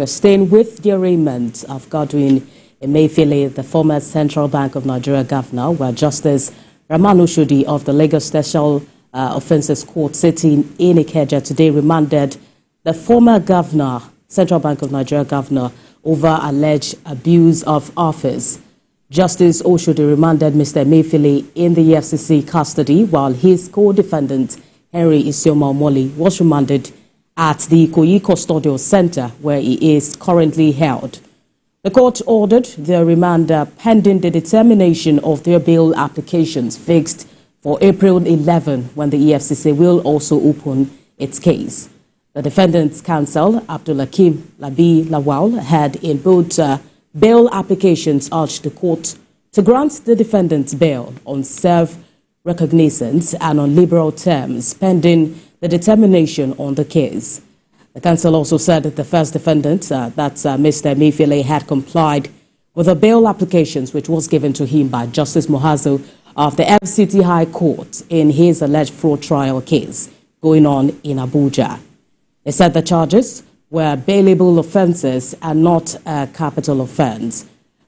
We're staying with the arraignment of Godwin Emefiele, the former Central Bank of Nigeria governor, where Justice Remand of the Lagos Special Offences Court sitting in Ikeja today remanded the former governor, Central Bank of Nigeria governor, over alleged abuse of office. Justice Oshodi remanded Mr. Emefiele in the EFCC custody, while his co-defendant, Henry Omole, was remanded at the Ikoyi Custodial Center, where he is currently held. The court ordered the remand pending the determination of their bail applications fixed for April 11, when the EFCC will also open its case. The defendant's counsel, Abdulhakeem Labi Lawal, had in both bail applications urged the court to grant the defendant's bail on self-recognizance and on liberal terms, pending the determination on the case. The counsel also said that the first defendant, Mr. Emefiele, had complied with the bail applications which was given to him by Justice Muhazu of the FCT High Court in his alleged fraud trial case going on in Abuja. They said the charges were bailable offences and not a capital offence.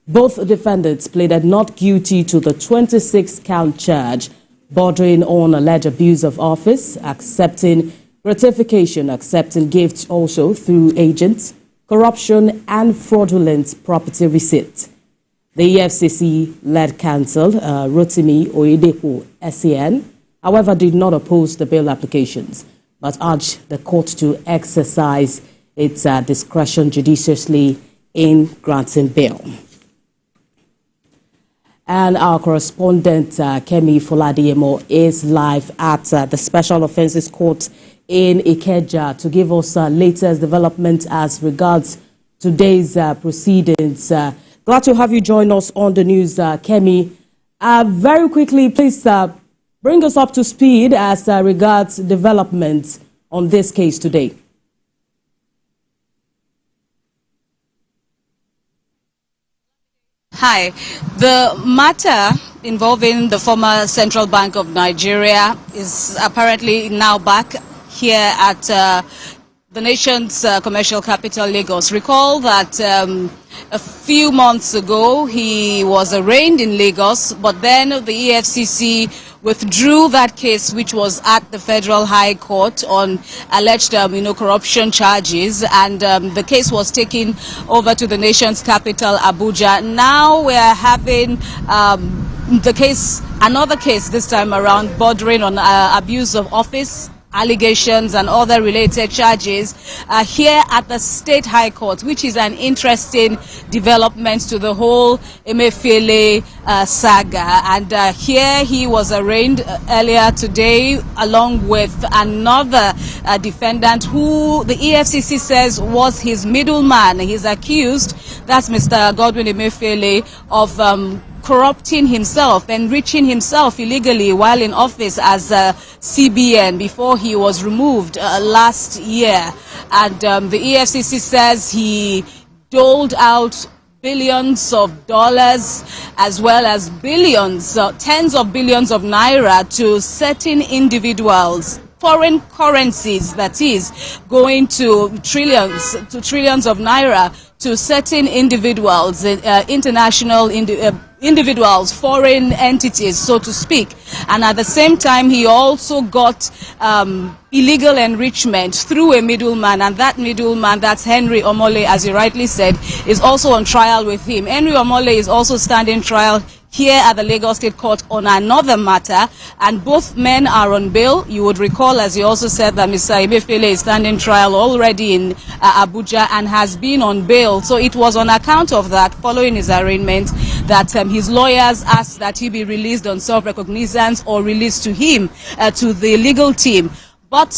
Both defendants pleaded not guilty to the 26-count charge bordering on alleged abuse of office, accepting gratification, accepting gifts also through agents, corruption and fraudulent property receipt. The EFCC-led counsel, Rotimi Oyedepo, SAN, however, did not oppose the bail applications, but urged the court to exercise its discretion judiciously in granting bail. And our correspondent, Kemi Foladiemo, is live at the Special Offences Court in Ikeja to give us latest development as regards today's proceedings. Glad to have you join us on the news, Kemi. Very quickly, please bring us up to speed as regards developments on this case today. Hi. The matter involving the former Central Bank of Nigeria is apparently now back here at the nation's commercial capital, Lagos. Recall that a few months ago he was arraigned in Lagos, but then the EFCC withdrew that case, which was at the Federal High Court on alleged corruption charges, and the case was taken over to the nation's capital, Abuja. Now we're having another case this time around, bordering on abuse of office allegations and other related charges here at the State High Court, which is an interesting development to the whole Emefiele saga. And here he was arraigned earlier today along with another defendant who the EFCC says was his middleman. He's accused, that's Mr. Godwin Emefiele, of corrupting himself, enriching himself illegally while in office as CBN before he was removed last year. And the EFCC says he doled out billions of dollars as well as billions, tens of billions of naira to certain individuals. Foreign currencies, that is, going to trillions of naira to certain individuals, international individuals, foreign entities, so to speak. And at the same time, he also got illegal enrichment through a middleman, and that middleman, that's Henry Omole, as you rightly said, is also on trial with him. Henry Omole is also standing trial here at the Lagos State Court on another matter, and both men are on bail. You would recall, as you also said, that Mr. Emefiele is standing trial already in Abuja and has been on bail. So it was on account of that, following his arraignment, that his lawyers asked that he be released on self-recognizance or released to him, to the legal team. But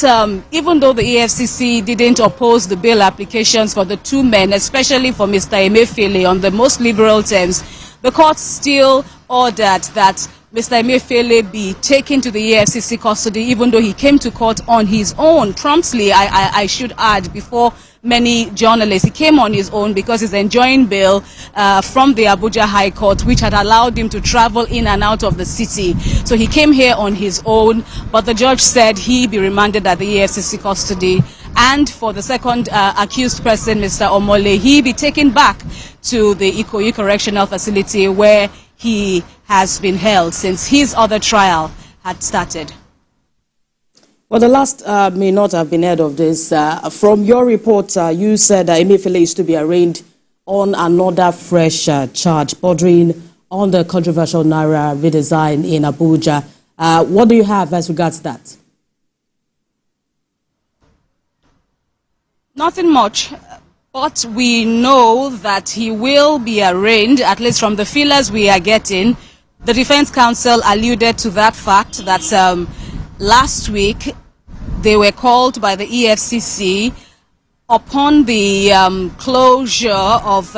even though the EFCC didn't oppose the bail applications for the two men, especially for Mr. Emefiele on the most liberal terms, the court still ordered that Mr. Emefiele be taken to the EFCC custody, even though he came to court on his own, promptly, I should add, before many journalists. He came on his own because he's enjoying bail from the Abuja High Court, which had allowed him to travel in and out of the city. So he came here on his own, but the judge said he be remanded at the EFCC custody and for the second accused person, Mr. Omole, he be taken back to the Ikoyi Correctional Facility where he has been held since his other trial had started. Well, the last may not have been heard of this. From your report, you said Emefiele is to be arraigned on another fresh charge bordering on the controversial Naira redesign in Abuja. What do you have as regards that? Nothing much, but we know that he will be arraigned, at least from the feelers we are getting. The Defense Counsel alluded to that fact that last week they were called by the EFCC upon the closure of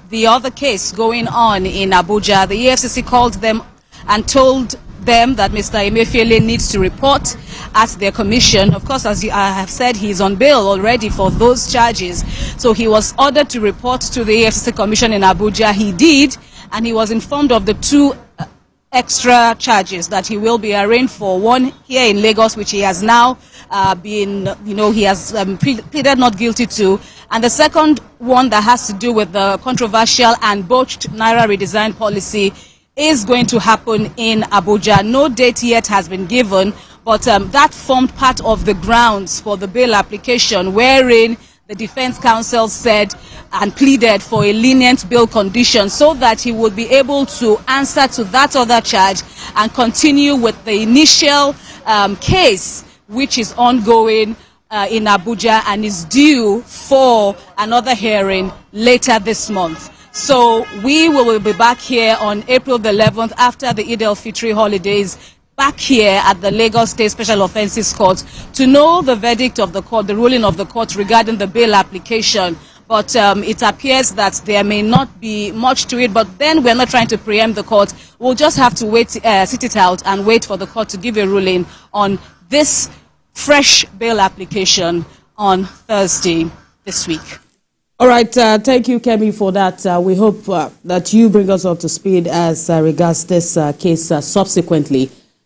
the other case going on in Abuja. The EFCC called them and told them that Mr. Emefiele needs to report at their commission. Of course, as I have said, he's on bail already for those charges. So he was ordered to report to the EFCC commission in Abuja. He did, and he was informed of the two extra charges that he will be arraigned for. One here in Lagos, which he has now he has pleaded not guilty to. And the second one that has to do with the controversial and botched Naira redesign policy is going to happen in Abuja. No date yet has been given, but that formed part of the grounds for the bail application, wherein the Defense Counsel said and pleaded for a lenient bail condition so that he would be able to answer to that other charge and continue with the initial case, which is ongoing in Abuja and is due for another hearing later this month. So we will be back here on April the 11th after the Eid al-Fitr holidays, back here at the Lagos State Special Offences Court to know the verdict of the court, the ruling of the court regarding the bail application. But it appears that there may not be much to it, but then we're not trying to preempt the court. We'll just have to wait, sit it out and wait for the court to give a ruling on this fresh bail application on Thursday this week. All right, thank you, Kemi, for that. We hope that you bring us up to speed as regards this case subsequently.